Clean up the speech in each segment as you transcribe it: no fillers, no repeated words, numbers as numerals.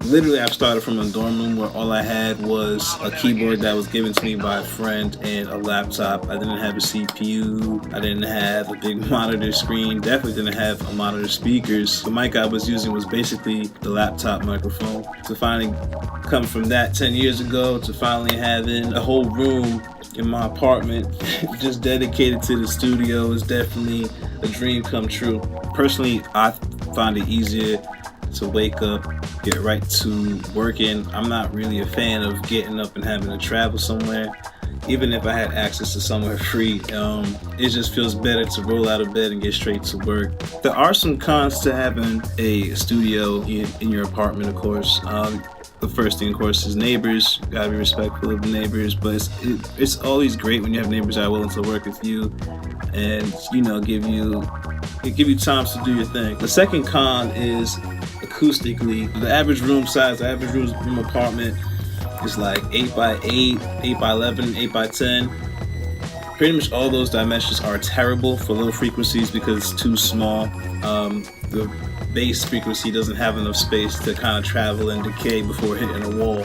Literally, I've started from a dorm room where all I had was a keyboard that was given to me by a friend and a laptop. I didn't have a CPU. I didn't have a big monitor screen. Definitely didn't have a monitor speakers. The mic I was using was basically the laptop microphone. To finally come from that 10 years ago to finally having a whole room in my apartment just dedicated to the studio is definitely a dream come true. Personally, I find it easier to wake up, get right to working. I'm not really a fan of getting up and having to travel somewhere. Even if I had access to somewhere free, it just feels better to roll out of bed and get straight to work. There are some cons to having a studio in your apartment, of course. The first thing, of course, is neighbors. You gotta be respectful of the neighbors, but it's always great when you have neighbors that are willing to work with you and, you know, give you times to do your thing. The second con is acoustically. The average room size, the average room apartment is like 8 by 8, 8 by 11, 8 by 10. Pretty much all those dimensions are terrible for low frequencies because it's too small. The bass frequency doesn't have enough space to kind of travel and decay before hitting a wall.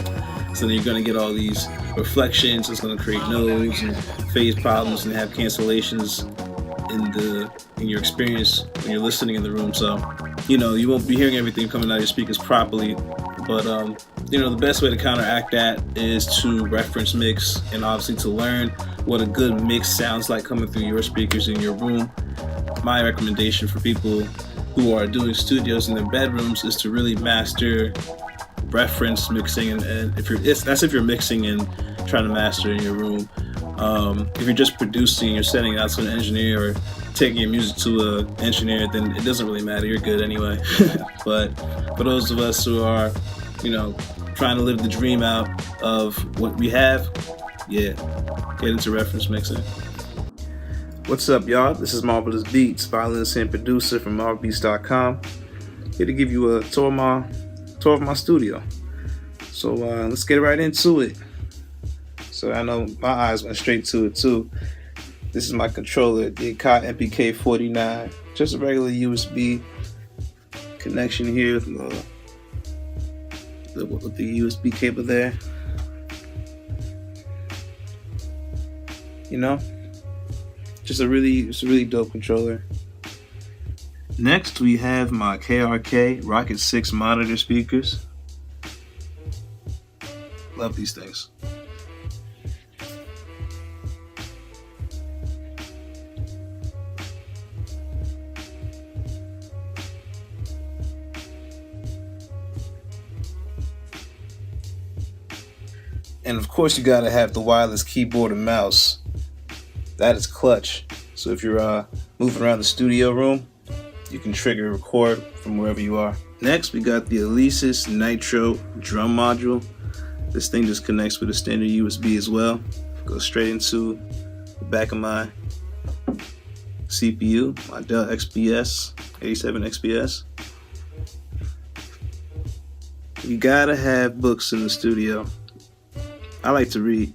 So then you're going to get all these reflections. It's going to create nodes and phase problems and have cancellations in your experience when you're listening in the room. So, you know, you won't be hearing everything coming out of your speakers properly. But, you know, the best way to counteract that is to reference mix and obviously to learn what a good mix sounds like coming through your speakers in your room. My recommendation for people who are doing studios in their bedrooms is to really master reference mixing, and if you're mixing and trying to master in your room. If you're just producing, you're sending it out to an engineer or taking your music to an engineer, then it doesn't really matter. You're good anyway. But for those of us who are, you know, trying to live the dream out of what we have, yeah, get into reference mixing. What's up, y'all? This is Marvillous Beats, violinist and producer from marvbeats.com. Here to give you a tour of my studio. So let's get right into it. So I know my eyes went straight to it too. This is my controller, the Kai MPK 49. Just a regular USB connection here with the USB cable there. You know, just a really dope controller. Next, we have my KRK Rocket 6 monitor speakers. Love these things. And of course, you gotta have the wireless keyboard and mouse. That is clutch. So if you're moving around the studio room, you can trigger record from wherever you are. Next, we got the Alesis Nitro drum module. This thing just connects with a standard USB as well. Goes straight into the back of my CPU, my Dell XPS, 87 XPS. You gotta have books in the studio. I like to read.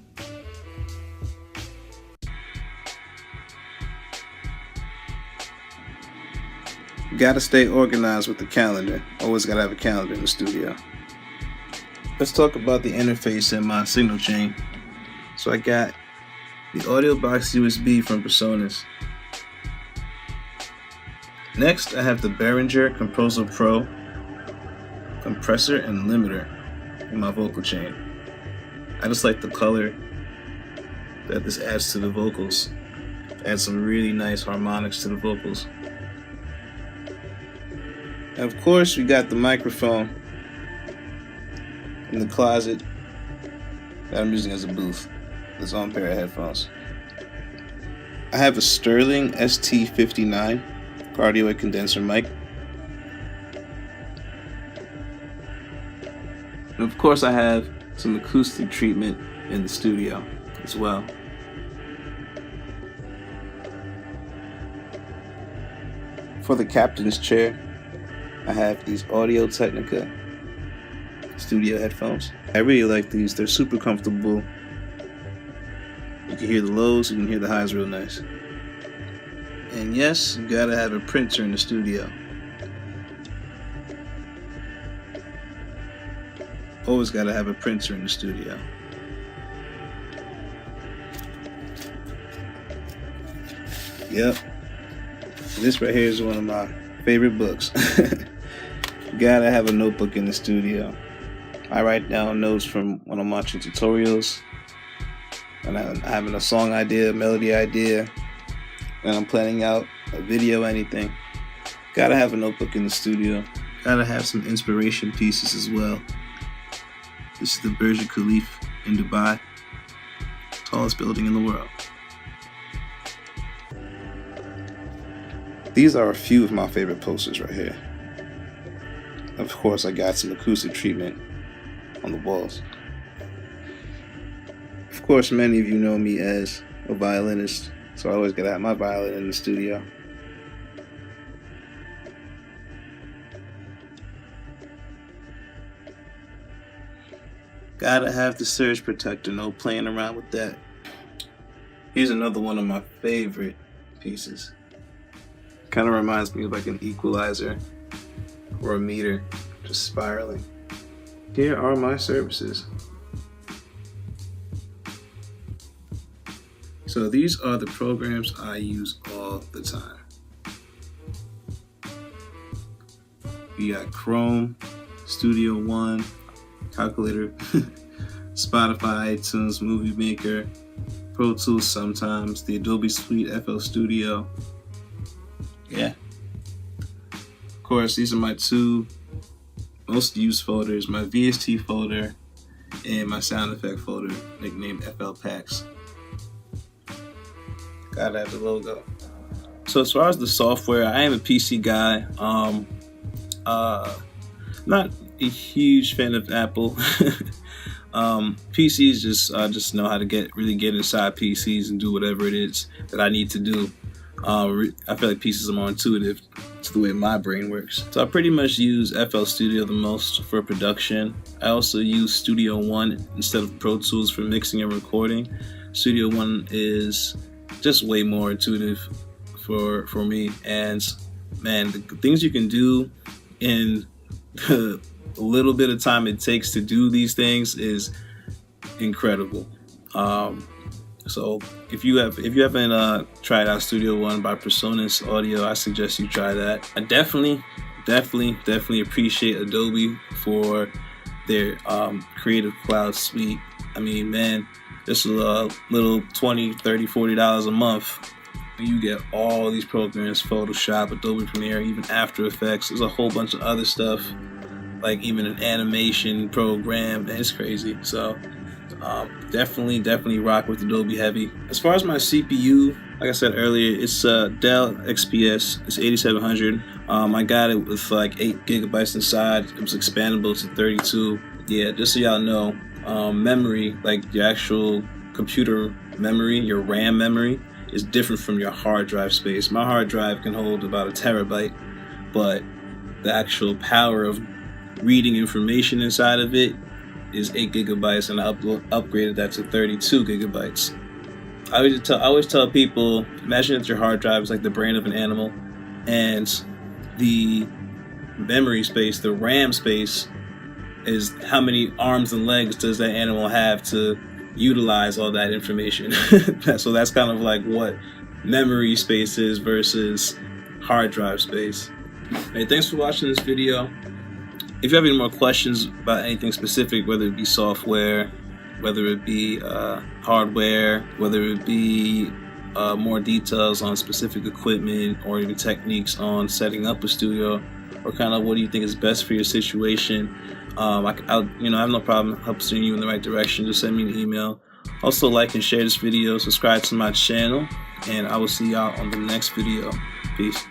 You gotta stay organized with the calendar. Always gotta have a calendar in the studio. Let's talk about the interface in my signal chain. So I got the audio box USB from Personas. Next, I have the Behringer Composer Pro compressor and limiter in my vocal chain. I just like the color that this adds to the vocals. Adds some really nice harmonics to the vocals. And of course, we got the microphone in the closet that I'm using as a booth. This on pair of headphones. I have a Sterling ST59 cardioid condenser mic. And of course, I have some acoustic treatment in the studio as well. For the captain's chair, I have these Audio Technica studio headphones. I really like these. They're super comfortable. You can hear the lows, you can hear the highs real nice. And yes, you gotta have a printer in the studio. Always gotta have a printer in the studio. Yep. This right here is one of my favorite books. Gotta have a notebook in the studio. I write down notes from when I'm watching tutorials, when I'm having a song idea, melody idea, when I'm planning out a video, anything. Gotta have a notebook in the studio. Gotta have some inspiration pieces as well. This is the Burj Khalifa in Dubai, tallest building in the world. These are a few of my favorite posters right here. Of course, I got some acoustic treatment on the walls. Of course, many of you know me as a violinist, so I always gotta have my violin in the studio. Gotta have the surge protector, no playing around with that. Here's another one of my favorite pieces. Kind of reminds me of like an equalizer or a meter just spiraling. Here are my services. So these are the programs I use all the time. We got Chrome, Studio One, Calculator, Spotify, iTunes, Movie Maker, Pro Tools sometimes, the Adobe Suite, FL Studio. Yeah. Of course, these are my two most used folders, my VST folder and my sound effect folder, nicknamed FL Packs. Gotta have the logo. So as far as the software, I am a PC guy. Not a huge fan of Apple. PCs just know how to really get inside PCs and do whatever it is that I need to do. I feel like PCs are more intuitive to the way my brain works. So I pretty much use FL Studio the most for production. I also use Studio One instead of Pro Tools for mixing and recording. Studio One is just way more intuitive for me, and man, the things you can do in the little bit of time it takes to do these things is incredible. So if you haven't tried out Studio One by Presonus Audio, I suggest you try that. I definitely appreciate Adobe for their Creative Cloud suite. I mean, man, just a little $20, $30, $40 a month. You get all these programs: Photoshop, Adobe Premiere, even After Effects. There's a whole bunch of other stuff, like even an animation program. Man, it's crazy. So definitely rock with Adobe heavy. As far as my CPU, like I said earlier, it's Dell XPS. It's 8700. I got it with like 8 gigabytes inside. It was expandable to 32. Yeah, just so y'all know, memory, like your actual computer memory, your RAM memory, is different from your hard drive space. My hard drive can hold about 1 terabyte, but the actual power of reading information inside of it is 8 gigabytes, and I upgraded that to 32 gigabytes. I always tell people, imagine that your hard drive is like the brain of an animal, and the memory space, the RAM space, is how many arms and legs does that animal have to utilize all that information. So that's kind of like what memory space is versus hard drive space. Hey, thanks for watching this video. If you have any more questions about anything specific, whether it be software, whether it be hardware, whether it be more details on specific equipment, or even techniques on setting up a studio, or kind of what do you think is best for your situation, I have no problem helping steer you in the right direction. Just send me an email. Also, like and share this video, subscribe to my channel, and I will see y'all on the next video. Peace.